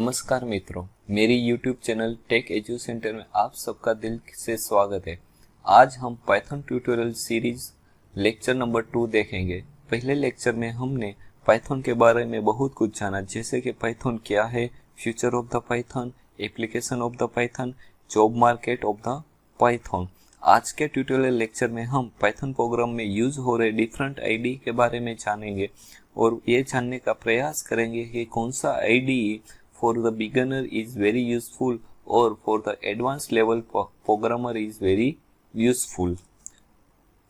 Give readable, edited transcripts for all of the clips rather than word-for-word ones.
नमस्कार मित्रों, मेरी YouTube channel tech edu centre में आप सबका दिल से स्वागत है। आज हम Python tutorial series lecture number 2 देखेंगे। पहले लेक्चर में हमने पाइथन के बारे में बहुत कुछ जाना, जैसे कि पाइथन क्या है, future of the Python, application of the Python, job market of the Python. आज के ट्यूटोरियल लेक्चर में हम पाइथन प्रोग्राम में यूज हो रहे डिफरेंट आईडी के बारे में जानेंगे और ये जानने का प्रयास करेंगे कि कौन सा IDE for the beginner is very useful और for the advance level programmer is very useful.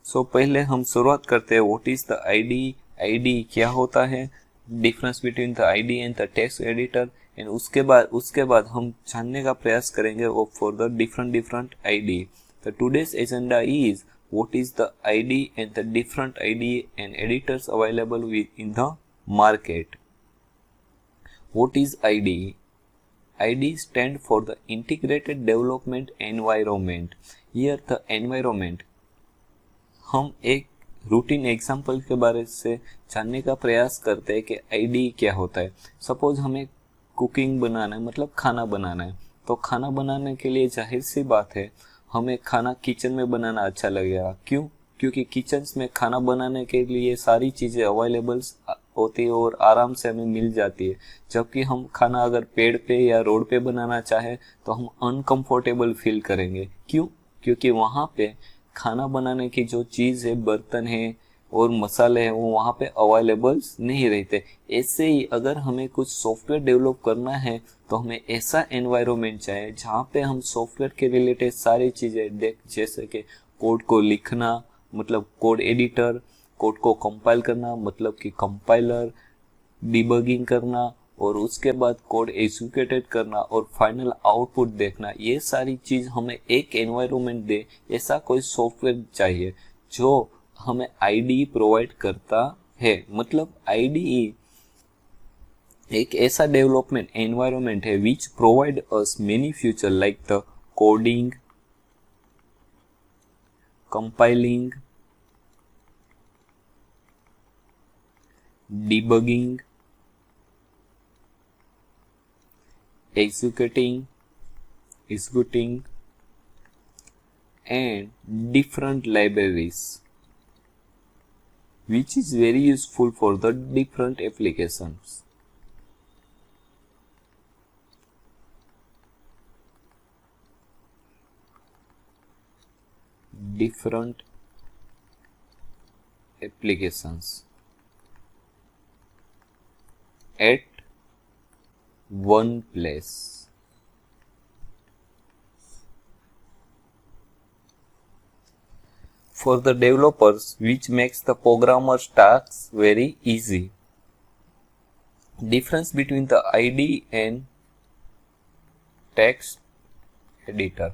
So पहले हम शुरुआत करते हैं, what is the IDE, IDE क्या होता है, difference between the IDE and the text editor, and उसके बाद हम जानने का प्रयास करेंगे for the different IDE. The today's agenda is what is the ID and the different ID and editors available in the market. What is ID? ID stand for the Integrated Development Environment. Here the environment. हम एक routine example के बारे से जानने का प्रयास करते हैं कि ID क्या होता है। सपोज हमें कुकिंग बनाना है, मतलब खाना बनाना है, तो खाना बनाने के लिए जाहिर सी बात है हमें खाना किचन में बनाना अच्छा लगेगा। क्यों? क्योंकि किचन में खाना बनाने के लिए सारी चीज़ें अवेलेबल होती है और आराम से हमें मिल जाती है। जबकि हम खाना अगर पेड़ पे या रोड पे बनाना चाहें तो हम अनकंफर्टेबल फील करेंगे। क्यों? क्योंकि वहाँ पे खाना बनाने की जो चीज़ है, बर्तन है और मसाले हैं, वो वहाँ पे अवेलेबल नहीं रहते। ऐसे ही अगर हमें कुछ सॉफ्टवेयर डेवलप करना है तो हमें ऐसा एनवायरनमेंट चाहिए जहाँ पे हम सॉफ्टवेयर के रिलेटेड सारी चीज़ें देख, जैसे कि कोड को लिखना मतलब कोड एडिटर, कोड को कंपाइल करना मतलब कि कंपाइलर, डिबगिंग करना और उसके बाद कोड एग्जीक्यूटेड करना और फाइनल आउटपुट देखना, ये सारी चीज़ हमें एक एनवायरनमेंट दे, ऐसा कोई सॉफ्टवेयर चाहिए जो हमें आईडी प्रोवाइड करता है। मतलब आईडी एक ऐसा डेवलपमेंट एनवायरनमेंट है which provide us many feature like the coding, compiling, debugging, executing and different libraries, which is very useful for the different applications. Different applications at one place. For the developers, which makes the programmer's tasks very easy. Difference between the ID and text editor.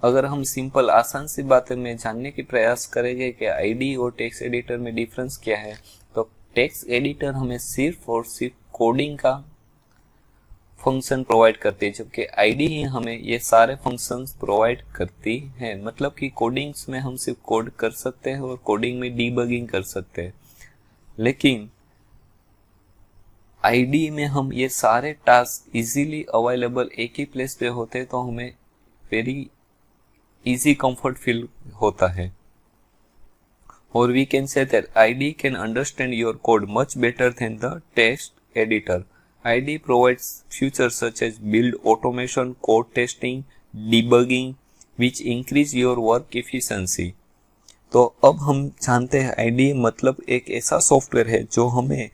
अगर हम simple आसान सी बातें में जानने की प्रयास करेंगे कि आईडी और टेक्स्ट एडिटर में डिफरेंस क्या है, तो टेक्स्ट एडिटर हमें सिर्फ और सिर्फ कोडिंग का फंक्शन प्रोवाइड करती है, जबकि आईडी ही हमें ये सारे फंक्शंस प्रोवाइड करती है। मतलब कि कोडिंग्स में हम सिर्फ कोड कर सकते हैं और कोडिंग में डीबगिंग कर सकते हैं, लेकिन आईडी में हम ये सारे टास्क इजीली अवेलेबल एक ही प्लेस पे होते हैं, तो हमें वेरी इजी कंफर्ट फील होता है। और we can say that ID can understand your code much better than the text editor. ID provides features such as build automation, code testing, debugging, which increase your work efficiency. तो अब हम जानते हैं ID मतलब एक ऐसा software है जो हमें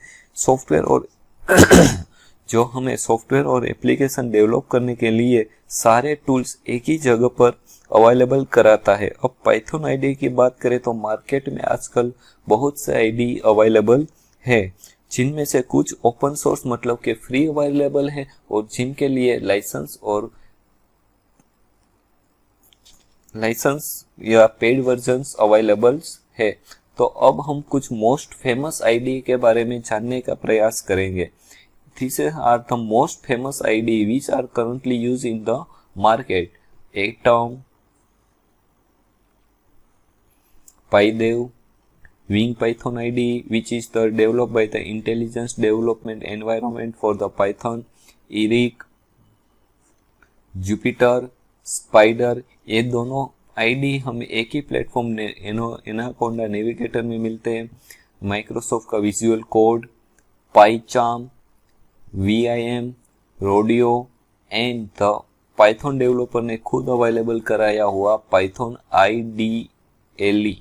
सॉफ्टवेयर और एप्लीकेशन डेवलप करने के लिए सारे टूल्स एक ही जगह पर अवेलेबल कराता है। अब पाइथन ID की बात करें तो मार्केट में आजकल बहुत से ID अवेलेबल है, जिनमें से कुछ ओपन सोर्स मतलब के फ्री अवेलेबल है और जिनके लिए लाइसेंस या पेड वर्जन्स अवेलेबल है। तो अब हम कुछ मोस्ट फेमस आईडी के बारे में जानने का प्रयास करेंगे। These are the most famous ID which are currently used in the market. Atom, PyDev, Wing Python IDE, which is developed by the Intelligence Development Environment for the Python, ERIC, Jupyter, Spider, ये दोनों IDE हमें एक ही platform ने Anaconda navigator में मिलते हैं। Microsoft का visual code, PyCharm, VIM, Rodeo and the Python developer ने खुद अवेलेबल कराया हुआ पाइथन IDLE।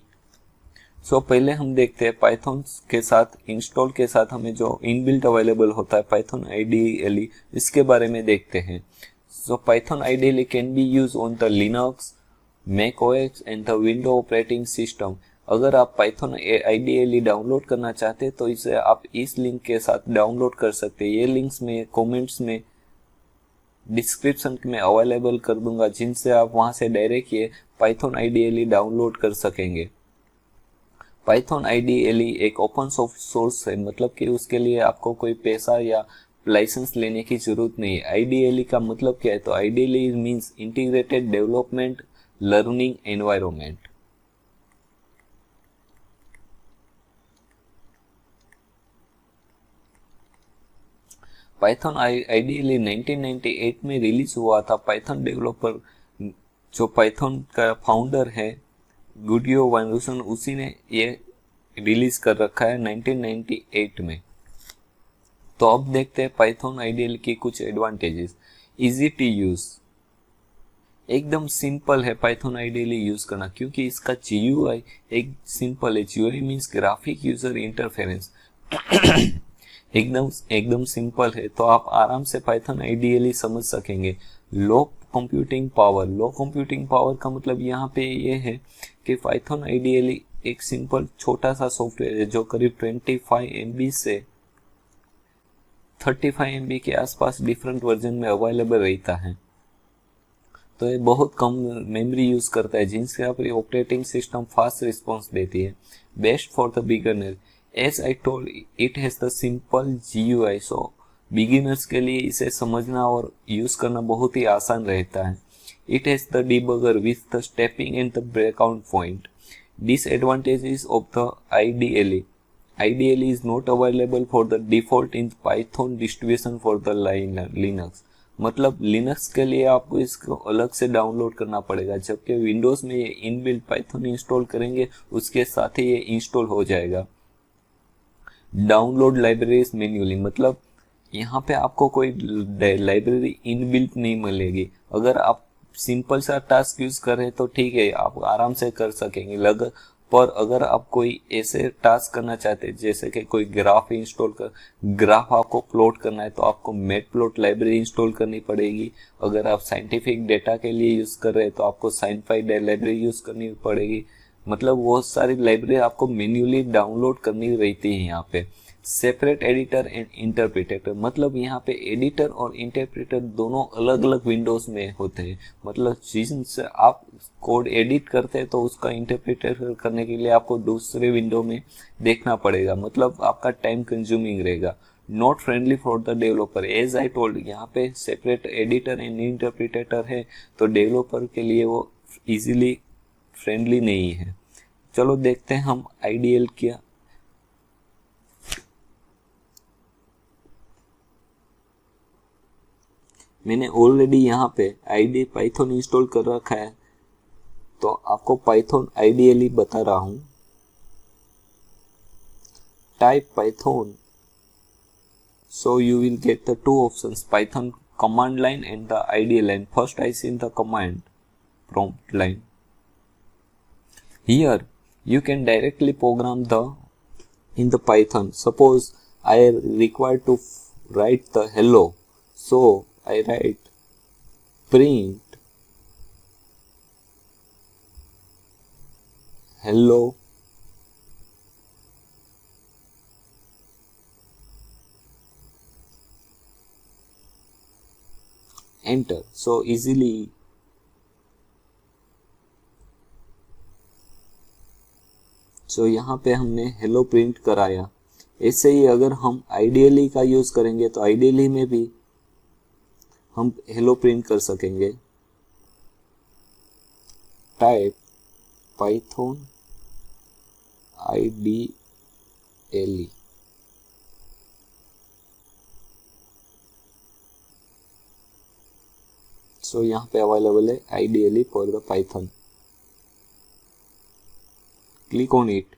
सो पहले हम देखते हैं पाइथन के साथ इंस्टॉल के साथ हमें जो इनबिल्ट अवेलेबल होता है पाइथन IDLE, इसके बारे में देखते हैं। So Python IDLE can be use on the Linux, Mac OS and the window operating system. अगर आप पाइथन IDLE डाउनलोड करना चाहते हैं तो इसे आप इस लिंक के साथ डाउनलोड कर सकते हैं। ये लिंक्स में कमेंट्स में डिस्क्रिप्शन में अवेलेबल कर दूंगा, जिनसे आप वहां से डायरेक्ट ये पाइथन IDLE डाउनलोड कर सकेंगे। पाइथन IDLE एक ओपन सोर्स है, मतलब कि उसके लिए आपको कोई पैसा या लाइसेंस लेने की जरूरत नहीं है। IDLE का मतलब क्या है? तो IDLE means integrated development learning environment. Python IDLE 1998 में रिलीज हुआ था। पाइथन डेवलपर जो पाइथन का फाउंडर है गुडियो वानरूसन, उसी ने ये रिलीज कर रखा है 1998 में। तो अब देखते हैं पाइथन IDLE की कुछ एडवांटेजेस। इजी टू यूज, एकदम सिंपल है पाइथन IDLE यूज करना, क्योंकि इसका GUI एक सिंपल है। GUI means graphic user interference एकदम सिंपल है, तो आप आराम से पाइथन IDLE समझ सकेंगे। लो कंप्यूटिंग पावर का मतलब यहाँ पे ये है कि पाइथन IDLE एक सिंपल छोटा सा सॉफ्टवेयर है जो करीब 25 MB से 35 MB के आसपास डिफरेंट वर्जन में अवेलेबल रहता है। तो ये बहुत कम मेमोरी यूज करता है, जिनसे आपकी ऑपरेटिंग सिस्टम फास्ट रिस्पॉन्स देती है। Best for the beginner, as I told it has the simple GUI, so beginners के लिए इसे समझना और यूज करना बहुत ही आसान रहता है। It has the debugger with the stepping and the breakout point. Disadvantages of the IDLE. IDLE is not available for the default in Python distribution for the Linux. मतलब लिनक्स के लिए आपको इसको अलग से डाउनलोड करना पड़ेगा, जबकि विंडोज में ये इनबिल्ट पाइथन इंस्टॉल करेंगे उसके साथ ही ये इंस्टॉल हो जाएगा। डाउनलोड लाइब्रेरीज मैन्युअली, मतलब यहाँ पे आपको कोई लाइब्रेरी इनबिल्ट नहीं मिलेगी। अगर आप सिंपल सा टास्क यूज कर रहे हैं तो ठीक है, आप आराम से कर सकेंगे। पर अगर आप कोई ऐसे टास्क करना चाहते हैं जैसे कि कोई ग्राफ ग्राफ आपको प्लॉट करना है, तो आपको मैटप्लॉट लाइब्रेरी इंस्टॉल करनी पड़ेगी। अगर आप साइंटिफिक डेटा के लिए यूज कर रहे हैं तो आपको साइनफाई लाइब्रेरी यूज करनी पड़ेगी। मतलब वो सारी लाइब्रेरी आपको मैन्युअली डाउनलोड करनी रहती है। यहाँ पे सेपरेट एडिटर एंड इंटरप्रिटेटर, मतलब यहाँ पे एडिटर और इंटरप्रिटेटर दोनों अलग अलग विंडोज में होते हैं। मतलब जिनसे आप कोड एडिट करते हैं तो उसका इंटरप्रिटेटर करने के लिए आपको दूसरे विंडो में देखना पड़ेगा, मतलब आपका टाइम कंज्यूमिंग रहेगा। Not friendly for the developer, as I told यहाँ पे सेपरेट एडिटर एंड इंटरप्रिटेटर है, तो डेवलपर के लिए वो इजीली फ्रेंडली नहीं है। चलो देखते हैं हम IDLE क्या। मैंने ऑलरेडी यहाँ पे ID पाइथन इंस्टॉल कर रखा है, तो आपको पाइथन IDLE बता रहा हूँ। Type Python, so you will get the two options, Python command line and the IDLE line. First I see in the command prompt line. Here you can directly program in the Python. Suppose I require to write the hello, so I write print hello enter. So easily यहाँ पे हमने hello print कराया। ऐसे ही अगर हम IDLE का use करेंगे तो IDLE में भी हम हेलो प्रिंट कर सकेंगे। Type Python IDLE। सो यहाँ पे अवेलेबल है IDLE for the Python. Click on it.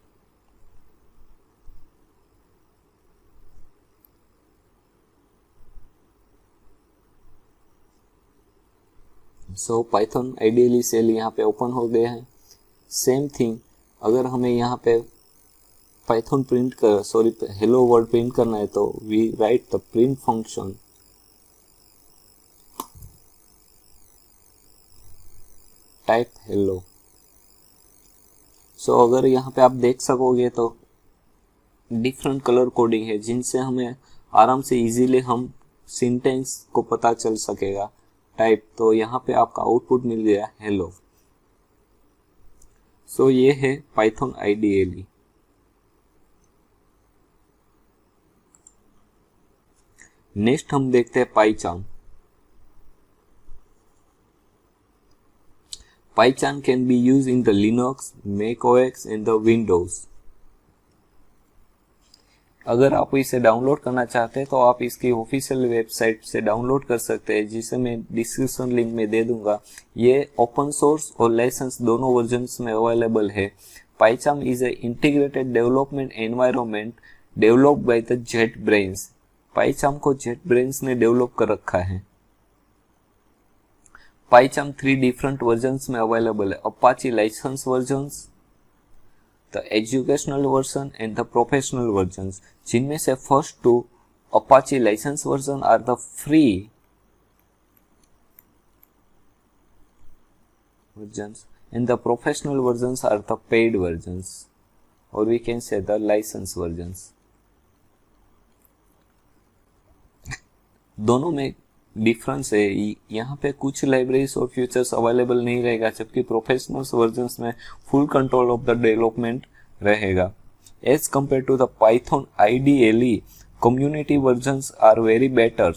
So Python IDLE shell यहाँ पे ओपन हो गया है। सेम थिंग अगर हमें यहाँ पे पाइथन प्रिंट कर हेलो वर्ड प्रिंट करना है तो we write the print function type hello. So अगर यहाँ पे आप देख सकोगे तो डिफरेंट कलर कोडिंग है जिनसे हमें आराम से इजीली हम सिंटेंस को पता चल सकेगा टाइप। तो यहाँ पे आपका आउटपुट मिल गया हेलो। सो ये है पाइथन IDLE। नेक्स्ट हम देखते हैं PyCharm. PyCharm can be use in the Linux, Mac OS and the Windows. अगर आप इसे डाउनलोड करना चाहते हैं तो आप इसकी ऑफिशियल वेबसाइट से डाउनलोड कर सकते हैं, जिसे मैं डिस्क्रिप्शन लिंक में दे दूंगा। ये ओपन सोर्स और लाइसेंस दोनों वर्जन्स में अवेलेबल है। PyCharm is a integrated development environment developed by the JetBrains। PyCharm को JetBrains ने डेवलप कर रखा है। पाइचार्म 3 डिफरेंट वर्जन्स में अवेलेबल है, Apache license versions, the educational version and the professional versions, जिनमें से first 2 Apache license version are the free versions and the professional versions are the paid versions, और we can से the licence versions. दोनों में difference है। यहाँ पे कुछ लाइब्रेरीज और फीचर्स अवेलेबल नहीं रहेगा, जबकि प्रोफेशनल्स वर्जन्स में full control of the development रहेगा। As compare to the Python IDLE community versions are very better.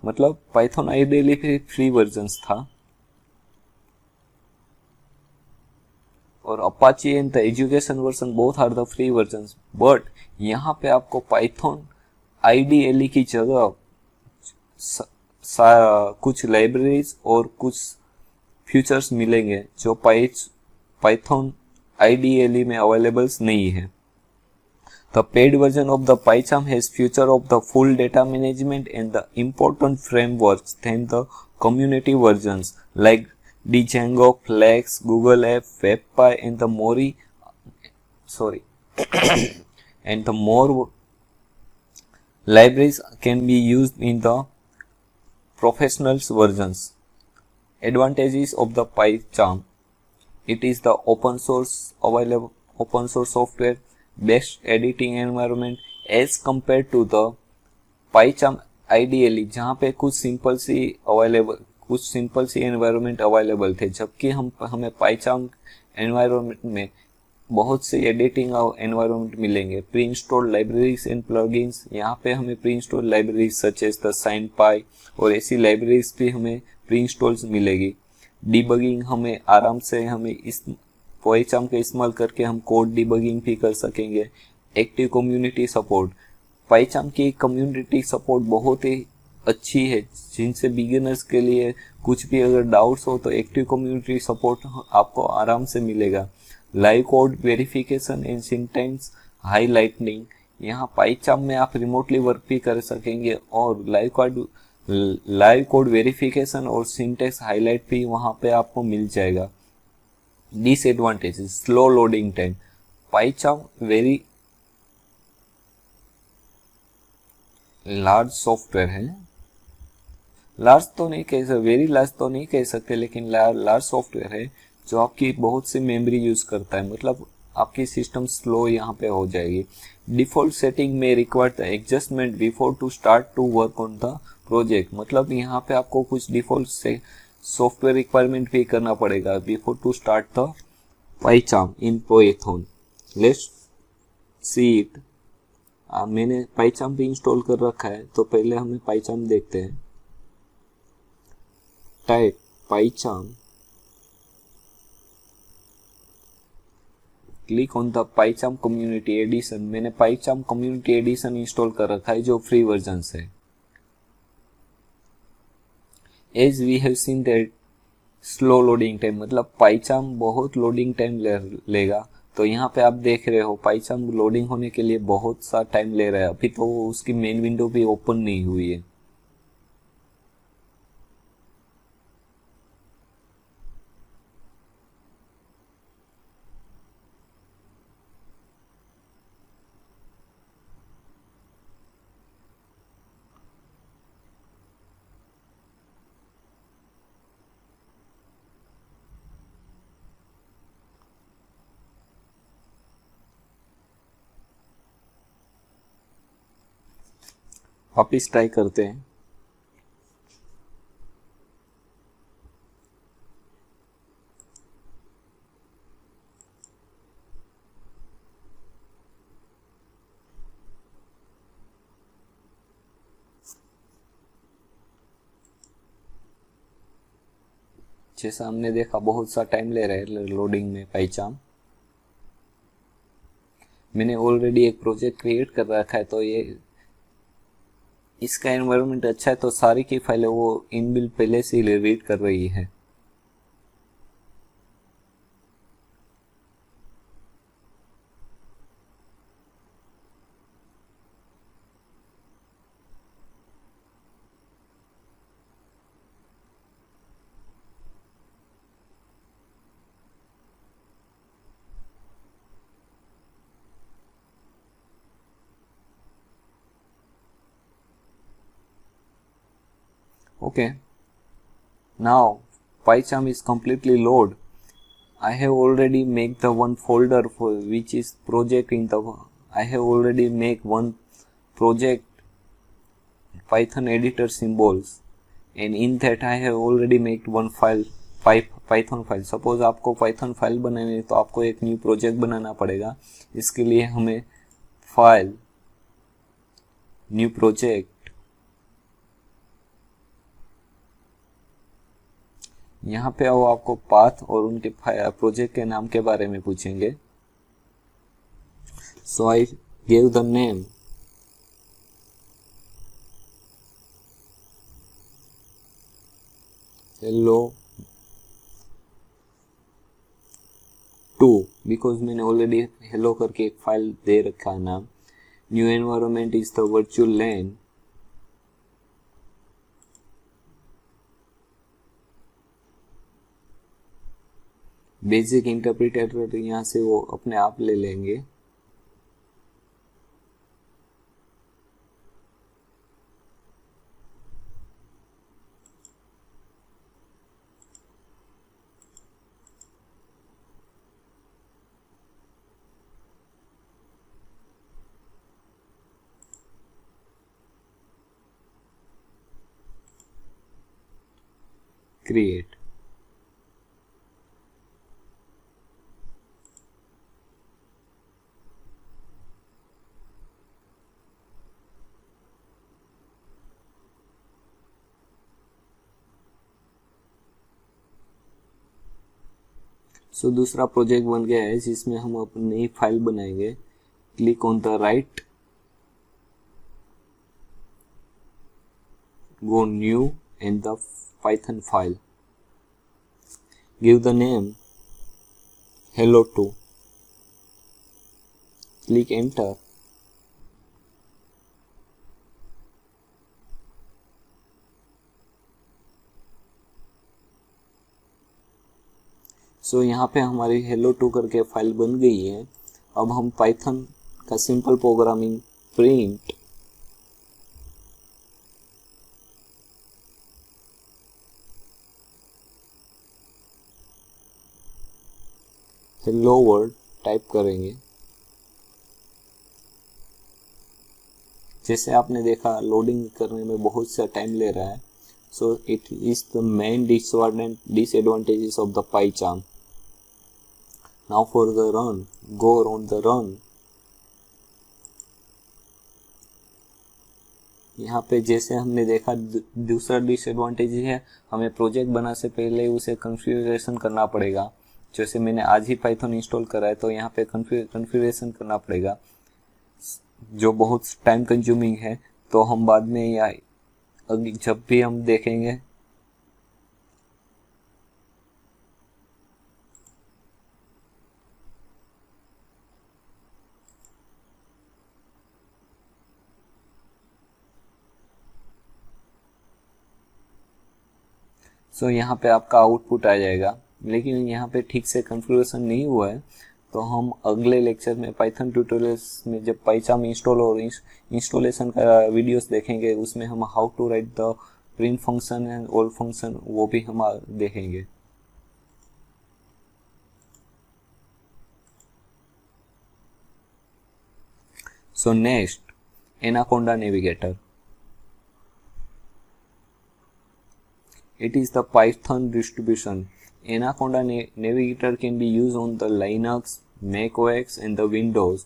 मतलब पाइथन IDLE भी फ्री वर्जन्स था और Apache and the education version both are the free versions, but यहाँ पे आपको Python IDLE की जगह कुछ लाइब्रेरीज और कुछ फीचर्स मिलेंगे जो पाइथन IDLE में अवेलेबल नहीं है। The paid version of the PyCharm has feature of the full data management and the important frameworks than the community versions like Django, Flex, Google App, WebPy and the and the more libraries can be used in the professionals versions. Advantages of the PyCharm: it is the open source software, best editing environment as compared to the PyCharm IDLE, जहाँ पे कुछ simple सी environment available थे, जबकि हमें PyCharm environment में बहुत से editing environment मिलेंगे। Pre installed libraries and plugins, यहाँ पे हमें pre installed libraries such as the SciPy और ऐसी लाइब्रेरीज भी हमें प्री इंस्टॉल्स मिलेगी। डिबगिंग हमें आराम से इस PyCharm का इस्तेमाल करके हम कोड डिबगिंग भी कर सकेंगे। एक्टिव कम्युनिटी सपोर्ट, PyCharm की कम्युनिटी सपोर्ट बहुत ही अच्छी है, जिनसे बिगिनर्स के लिए कुछ भी अगर डाउट्स हो तो एक्टिव कम्युनिटी सपोर्ट आपको आराम से मिलेगा। Live code verification and syntax highlighting, यहाँ PyCharm में आप रिमोटली वर्क भी कर सकेंगे और लाइव कोड वेरिफिकेशन और सिंटेक्स हाईलाइट भी वहाँ पे आपको मिल जाएगा। Disadvantages: slow loading time, PyCharm very large software है, वेरी लार्ज तो नहीं कह सकते, लेकिन लार्ज सॉफ्टवेयर है जो आपकी बहुत सी मेमोरी यूज करता है, मतलब आपकी सिस्टम स्लो यहाँ पे हो जाएगी। डिफॉल्ट सेटिंग में require the adjustment before to start to work on the project, मतलब यहाँ पे आपको कुछ डिफॉल्ट से सॉफ्टवेयर रिक्वायरमेंट भी करना पड़ेगा before to start the PyCharm in Python। Let's see it. मैंने PyCharm भी इंस्टॉल कर रखा है, तो पहले हमें PyCharm देखते हैं। Type PyCharm click on the PyCharm community edition. मैंने पाइचाम कम्युनिटी एडिशन इंस्टॉल कर रखा है जो फ्री वर्जन है। As we have seen that slow loading time, मतलब पाइचाम बहुत लोडिंग टाइम लेगा। तो यहाँ पे आप देख रहे हो पाइचाम लोडिंग होने के लिए बहुत सा टाइम ले रहा है। अभी तो उसकी मेन विंडो भी ओपन नहीं हुई है। वापिस ट्राई करते हैं। जैसा हमने देखा बहुत सा टाइम ले रहा है लोडिंग में पाइचाम। मैंने ऑलरेडी एक प्रोजेक्ट क्रिएट कर रखा है, तो ये इसका एनवायरनमेंट अच्छा है, तो सारी की फाइलें वो इनबिल्ट पहले से ही रीड कर रही है। Okay, now PyCharm is completely load. I have already make the one folder for which is project in the. I have already make one project Python editor symbols, and in that I have already make one file Python file. Suppose आपको Python file बनानी है तो आपको एक new project बनाना पड़ेगा। इसके लिए हमें फाइल न्यू प्रोजेक्ट, यहाँ पे वो आपको पाथ और उनके प्रोजेक्ट के नाम के बारे में पूछेंगे। So I give the name hello 2 because मैंने ऑलरेडी हेलो करके एक फाइल दे रखा है नाम। New environment is the virtual env. Basic interpreter यहाँ से वो अपने आप ले लेंगे। क्रिएट। सो दूसरा प्रोजेक्ट बन गया है जिसमें हम अपनी नई फाइल बनाएंगे। Click on the right, go new and the Python file, give the name hello2, click enter। सो यहाँ पे हमारी hello2 करके फाइल बन गई है। अब हम Python का simple programming print hello world type करेंगे। जैसे आपने देखा लोडिंग करने में बहुत सा टाइम ले रहा है। So it is the main disadvantages of the PyCharm. Now for the run, go on the run। यहाँ पे जैसे हमने देखा दूसरा डिसएडवांटेज है, हमें प्रोजेक्ट बनाने से पहले उसे कॉन्फ़िगरेशन करना पड़ेगा। जैसे मैंने आज ही पाइथन इंस्टॉल करा है तो यहाँ पे कॉन्फ़िगरेशन करना पड़ेगा, जो बहुत टाइम कंज्यूमिंग है। तो हम बाद में या जब भी हम देखेंगे सो यहाँ पे आपका आउटपुट आ जाएगा, लेकिन यहाँ पे ठीक से कॉन्फ़िगरेशन नहीं हुआ है। तो हम अगले लेक्चर में पाइथन ट्यूटोरियल्स में जब पाइचाम इंस्टॉल और इंस्टॉलेशन का वीडियोस देखेंगे, उसमें हम how to write the print function and all function वो भी हम देखेंगे। So next, Anaconda navigator. It is the Python distribution. Anaconda Navigator can be used on the Linux, Mac OS and the Windows.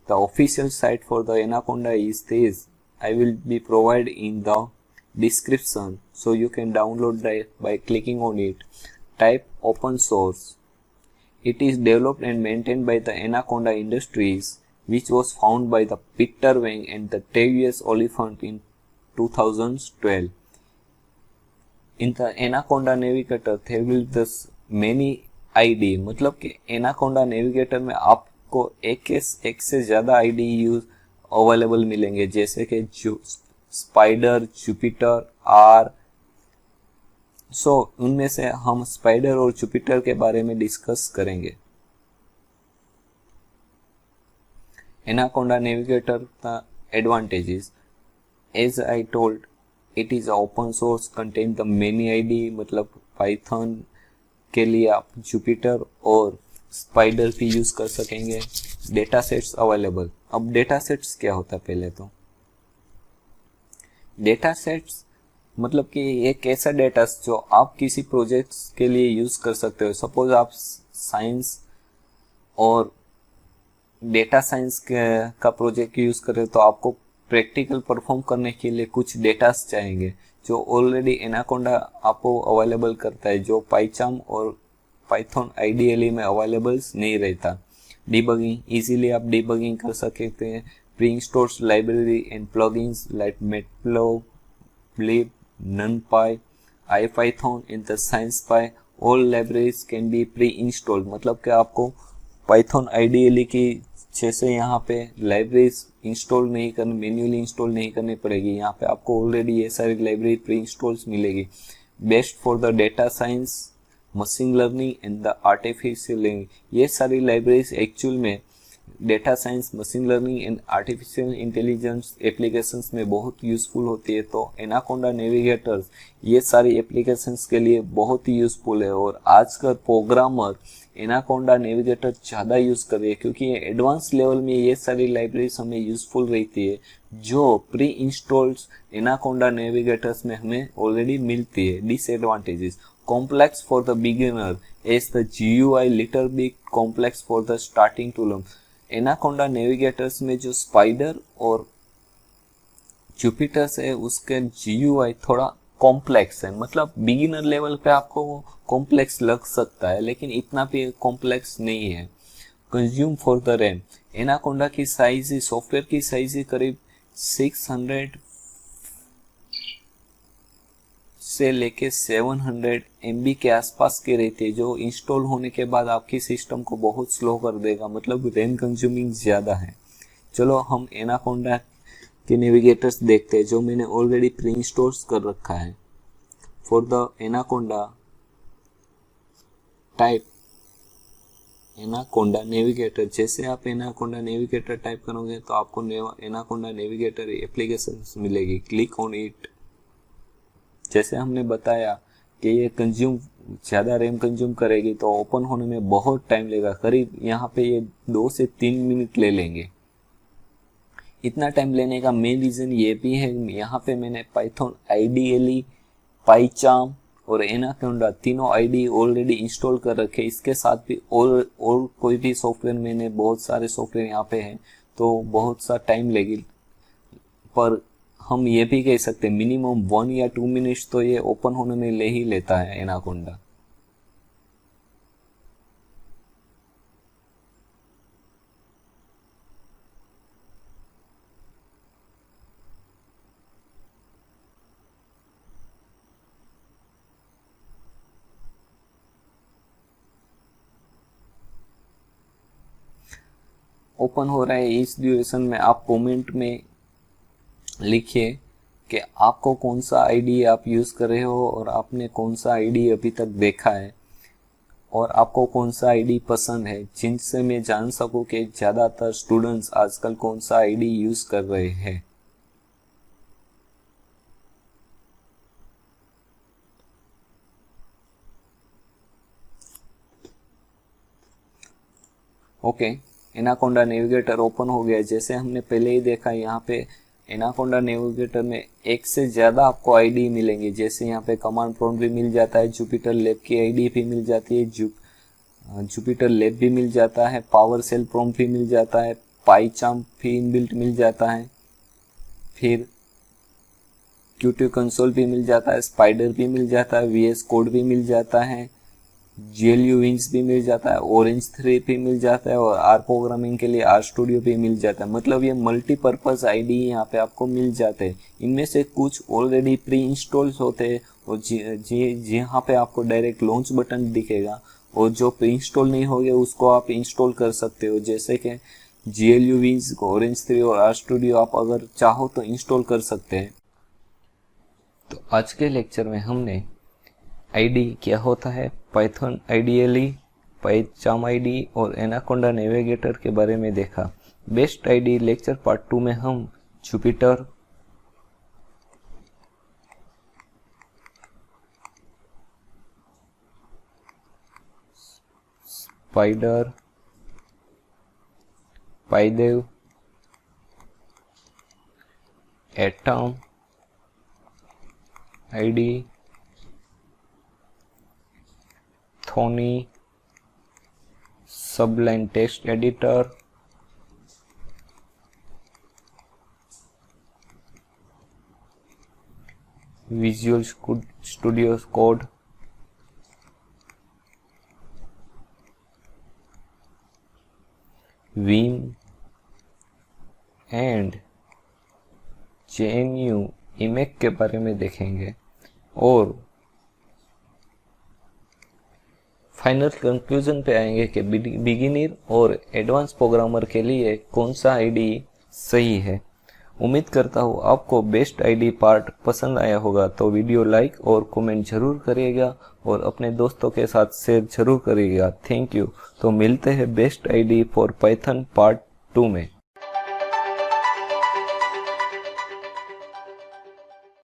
The official site for the Anaconda is this. I will be provided in the description, so you can download that by clicking on it. Type open source. It is developed and maintained by the Anaconda Industries, which was founded by the Peter Wang and the Travis Oliphant in 2012. In the Anaconda Navigator there will be many ID, मतलब कि Anaconda Navigator में आपको एक से ज़्यादा ID use available मिलेंगे, जैसे कि स्पाइडर, जुपिटर, आर। सो उनमें से हम स्पाइडर और जुपिटर के बारे में डिस्कस करेंगे। Anaconda Navigator का advantages, as I told, it is open source, contain the many ID, मतलब पाइथन के लिए आप जुपिटर और स्पाइडर भी यूज़ कर सकेंगे। Data sets available. अब डेटा सेट्स क्या होता है, पहले तो डेटा सेट्स मतलब कि एक ऐसा डेटा जो आप किसी प्रोजेक्ट्स के लिए यूज़ कर सकते हो। सपोज आप साइंस और डेटा साइंस का प्रोजेक्ट यूज़ कर रहे हो, तो आपको प्रैक्टिकल परफॉर्म करने के लिए कुछ डेटास चाहेंगे, जो ऑलरेडी एनाकोंडा आपको अवेलेबल करता है, जो पाइचाम और पाइथन आइडियली में अवेलेबल नहीं रहता। डिबगिंग, इजीली आप डिबगिंग कर सकते हैं। Pre installed library and plugins like Matplotlib, NumPy, IPython and the SciPy, all libraries can be pre installed. मतलब कि आपको पाइथन आइडियली की जैसे यहाँ पे लाइब्रेरीज इंस्टॉल नहीं करनी, मैन्युअली इंस्टॉल नहीं करनी पड़ेगी। यहाँ पे आपको ऑलरेडी ये सारी लाइब्रेरी प्री इंस्टॉल्स मिलेगी। Best for the data science, machine learning and the artificial learning. ये सारी लाइब्रेरीज एक्चुअल में data science, machine learning and artificial intelligence applications में बहुत यूजफुल होती है। तो एनाकोंडा नेविगेटर्स ये सारी एप्लीकेशंस के लिए बहुत ही यूजफुल है, और आजकल प्रोग्रामर एनाकोंडा नेविगेटर ज़्यादा यूज़ कर रहे हैं, क्योंकि एडवांस लेवल में ये सारी लाइब्रेरीज हमें यूजफुल रहती है, जो प्री इंस्टॉल्ड एनाकोंडा नेविगेटर्स में हमें ऑलरेडी मिलती है। Disadvantages, complex for the beginner as the GUI little bit complex for the starting to learn. Anaconda navigators में जो स्पाइडर और जुपिटर है उसके GUI थोड़ा कॉम्प्लेक्स है, मतलब बिगिनर लेवल पे आपको वो कॉम्प्लेक्स लग सकता है, लेकिन इतना भी कॉम्प्लेक्स नहीं है। Consume for the RAM, anaconda की साइज ही, सॉफ्टवेयर की साइज ही करीब 600 से लेके 700 MB के आसपास के रहती है, जो इंस्टॉल होने के बाद आपकी सिस्टम को बहुत स्लो कर देगा, मतलब रैम कंज्यूमिंग ज़्यादा है। चलो हम एनाकोंडा के नेविगेटर्स देखते हैं, जो मैंने ऑलरेडी प्री इंस्टॉल कर रखा है। For the anaconda type anaconda navigator, जैसे आप एनाकोंडा नेविगेटर टाइप करोगे तो आपको एनाकोंडा नेविगेटर एप्लीकेशन मिलेगी। Click on it. जैसे हमने बताया कि ये ज़्यादा रैम कंज्यूम करेगी, तो ओपन होने में बहुत टाइम लगेगा। करीब यहाँ पे ये 2 से 3 मिनट ले लेंगे। इतना टाइम लेने का मेन रीज़न ये भी है, यहाँ पे मैंने पाइथन आइडियली, पाइचाम और एनाकोंडा तीनों आईडी ऑलरेडी इंस्टॉल कर रखे। इसके साथ भी और कोई भी सॉफ्टवेयर, मैंने बहुत सारे सॉफ्टवेयर यहाँ पे हैं, तो बहुत सा टाइम लगेगी। पर हम ये भी कह सकते हैं मिनिमम 1 या 2 मिनट्स तो ये ओपन होने में ले ही लेता है एनाकोंडा। ओपन हो रहा है। इस ड्यूरेशन में आप कमेंट में लिखिए कि आपको कौन सा आईडी आप यूज़ कर रहे हो और आपने कौन सा आईडी अभी तक देखा है और आपको कौन सा आईडी पसंद है, जिनसे मैं जान सकूं कि ज़्यादातर स्टूडेंट्स आजकल कौन सा आईडी यूज़ कर रहे हैं। ओके, एनाकोंडा नेविगेटर ओपन हो गया। जैसे हमने पहले ही देखा, यहाँ पे एनाकोंडा नेविगेटर में एक से ज़्यादा आपको आईडी मिलेंगे। जैसे यहाँ पे कमांड प्रॉम्प्ट भी मिल जाता है, जुपिटर लैब की आईडी भी मिल जाती है, जुपिटर लैब भी मिल जाता है, पावर सेल प्रॉम्प्ट भी मिल जाता है, पाईचार्म भी इनबिल्ट मिल जाता है, फिर क्यूटी कंसोल भी मिल जाता है, स्पाइडर भी मिल जाता है, वीएस कोड भी मिल जाता है, GLU विंग्स भी मिल जाता है, ऑरेंज 3 भी मिल जाता है और आर प्रोग्रामिंग के लिए आर स्टूडियो भी मिल जाता है। मतलब ये मल्टीपर्पज़ आईडी यहाँ पे आपको मिल जाते हैं। इनमें से कुछ ऑलरेडी प्री इंस्टॉल्स होते हैं और यहाँ पे आपको डायरेक्ट लॉन्च बटन दिखेगा, और जो प्री इंस्टॉल नहीं हो गया उसको आप इंस्टॉल कर सकते हो। जैसे कि GLU विंग्स, ऑरेंज 3 और आर स्टूडियो आप अगर चाहो तो इंस्टॉल कर सकते हैं। तो आज के लेक्चर में हमने आईडी क्या होता है, पाइथन आईडीएली, पाईचार्म आईडी और एनाकोंडा नेविगेटर के बारे में देखा। बेस्ट आईडी लेक्चर पार्ट 2 में हम Jupyter, Spyder, PyDev, Atom IDE, Thonny, Sublime text editor, visual studio code, Vim and JNU Emacs के बारे में देखेंगे और फाइनल कंक्लूजन पे आएंगे कि बिगिनर और एडवांस प्रोग्रामर के लिए कौन सा आईडी सही है। उम्मीद करता हूँ आपको बेस्ट आईडी पार्ट पसंद आया होगा, तो वीडियो लाइक और कमेंट जरूर करिएगा और अपने दोस्तों के साथ शेयर जरूर करिएगा। Thank you. तो मिलते हैं best ID for Python part 2 में।